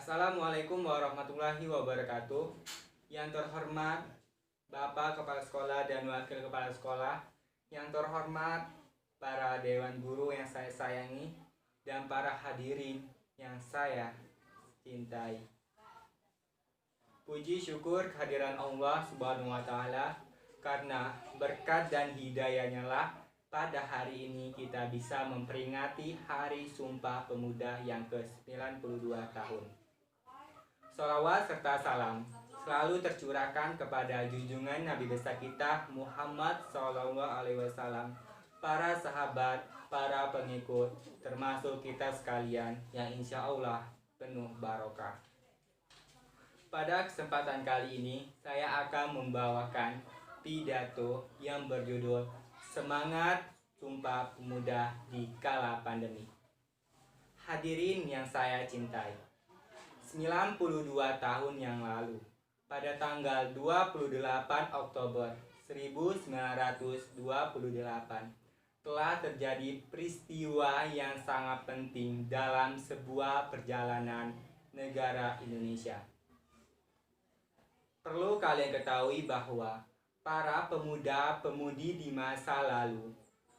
Assalamualaikum warahmatullahi wabarakatuh. Yang terhormat Bapak Kepala Sekolah dan Wakil Kepala Sekolah, yang terhormat para Dewan Guru yang saya sayangi, dan para hadirin yang saya cintai. Puji syukur kehadiran Allah Subhanahu wa Ta'ala, karena berkat dan hidayahnya lah pada hari ini kita bisa memperingati Hari Sumpah Pemuda yang ke-92 tahun. Sholawat serta salam selalu tercurahkan kepada junjungan Nabi besar kita Muhammad SAW, para sahabat, para pengikut, termasuk kita sekalian yang insya Allah penuh barokah. Pada kesempatan kali ini saya akan membawakan pidato yang berjudul Semangat Sumpah Pemuda di Kala Pandemi. Hadirin yang saya cintai, 92 tahun yang lalu, pada tanggal 28 Oktober 1928, telah terjadi peristiwa yang sangat penting dalam sebuah perjalanan negara Indonesia. Perlu kalian ketahui bahwa para pemuda-pemudi di masa lalu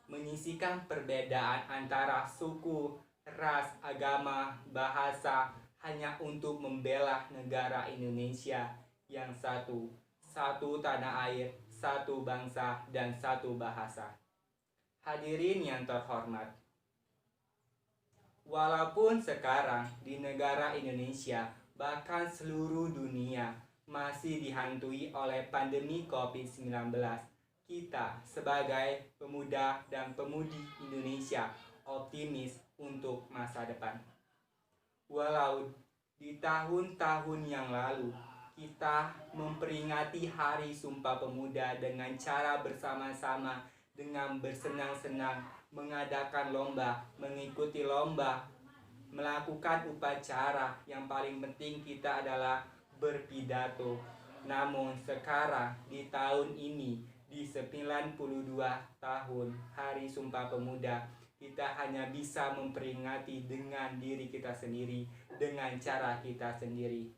menyisihkan perbedaan antara suku, ras, agama, bahasa hanya untuk membela negara Indonesia yang satu tanah air, satu bangsa, dan satu bahasa. Hadirin yang terhormat, walaupun sekarang di negara Indonesia, bahkan seluruh dunia masih dihantui oleh pandemi COVID-19, kita sebagai pemuda dan pemudi Indonesia optimis untuk masa depan. Walau di tahun-tahun yang lalu kita memperingati Hari Sumpah Pemuda dengan cara bersama-sama, dengan bersenang-senang, mengadakan lomba, mengikuti lomba, melakukan upacara. Yang paling penting kita adalah berpidato. Namun sekarang di tahun ini, di 92 tahun Hari Sumpah Pemuda, kita hanya bisa memperingati dengan diri kita sendiri, dengan cara kita sendiri.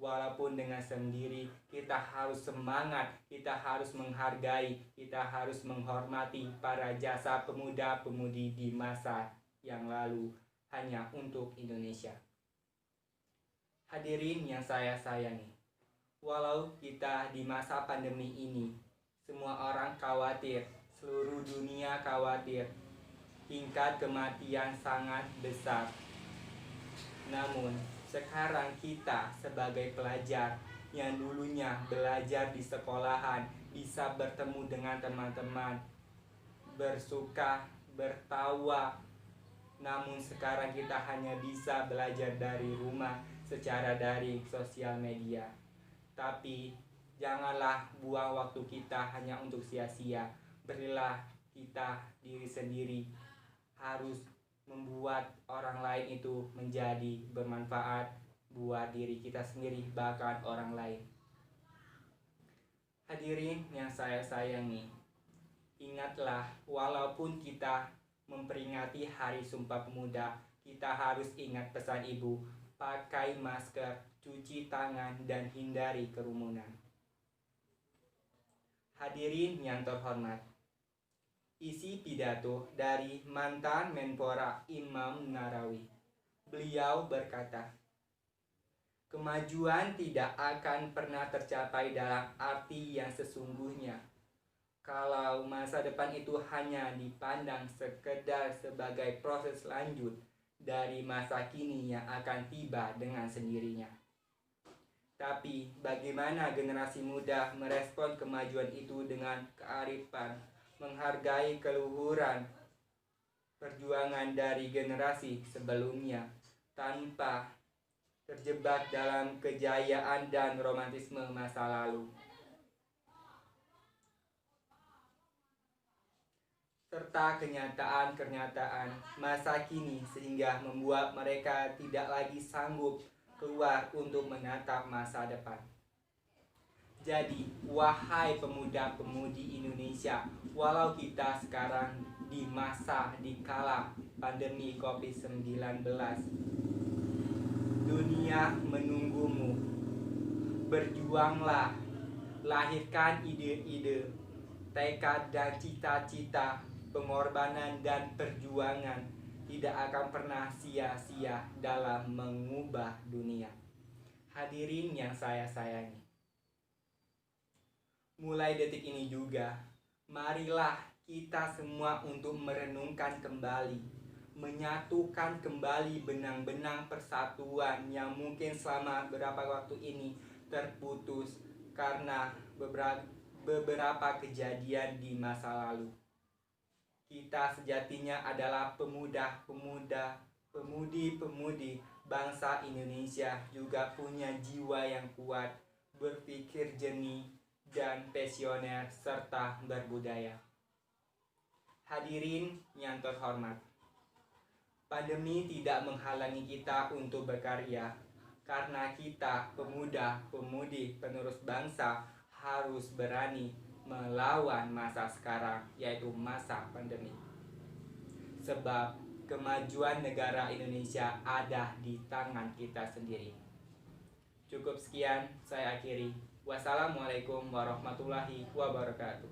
Walaupun dengan sendiri, kita harus semangat, kita harus menghargai, kita harus menghormati para jasa pemuda-pemudi di masa yang lalu hanya untuk Indonesia. Hadirin yang saya sayangi, walau kita di masa pandemi ini, semua orang khawatir, seluruh dunia khawatir, tingkat kematian sangat besar. Namun sekarang kita sebagai pelajar yang dulunya belajar di sekolahan, bisa bertemu dengan teman-teman, bersuka, bertawa. Namun sekarang kita hanya bisa belajar dari rumah secara daring, sosial media. Tapi janganlah buang waktu kita hanya untuk sia-sia. Berilah kita diri sendiri, harus membuat orang lain itu menjadi bermanfaat buat diri kita sendiri, bahkan orang lain. Hadirin yang saya sayangi, ingatlah, walaupun kita memperingati Hari Sumpah Pemuda, kita harus ingat pesan ibu, pakai masker, cuci tangan, dan hindari kerumunan. Hadirin yang terhormat, isi pidato dari mantan Menpora Imam Nahrawi. Beliau berkata, kemajuan tidak akan pernah tercapai dalam arti yang sesungguhnya kalau masa depan itu hanya dipandang sekedar sebagai proses lanjut dari masa kini yang akan tiba dengan sendirinya. Tapi bagaimana generasi muda merespon kemajuan itu dengan kearifan, menghargai keluhuran perjuangan dari generasi sebelumnya, tanpa terjebak dalam kejayaan dan romantisme masa lalu, serta kenyataan-kenyataan masa kini, sehingga membuat mereka tidak lagi sanggup keluar untuk menatap masa depan. Jadi, wahai pemuda-pemudi Indonesia, walau kita sekarang di masa, di kala pandemi COVID-19, dunia menunggumu. Berjuanglah, lahirkan ide-ide, tekad dan cita-cita, pengorbanan dan perjuangan tidak akan pernah sia-sia dalam mengubah dunia. Hadirin yang saya sayangi, mulai detik ini juga, marilah kita semua untuk merenungkan kembali, menyatukan kembali benang-benang persatuan yang mungkin selama beberapa waktu ini terputus karena beberapa kejadian di masa lalu. Kita sejatinya adalah pemuda-pemuda, pemudi-pemudi bangsa Indonesia, juga punya jiwa yang kuat, berpikir jernih dan visioner serta berbudaya. Hadirin yang terhormat, pandemi tidak menghalangi kita untuk berkarya, karena kita pemuda-pemudi penerus bangsa harus berani melawan masa sekarang, yaitu masa pandemi. Sebab kemajuan negara Indonesia ada di tangan kita sendiri. Cukup sekian, saya akhiri. Wassalamualaikum warahmatullahi wabarakatuh.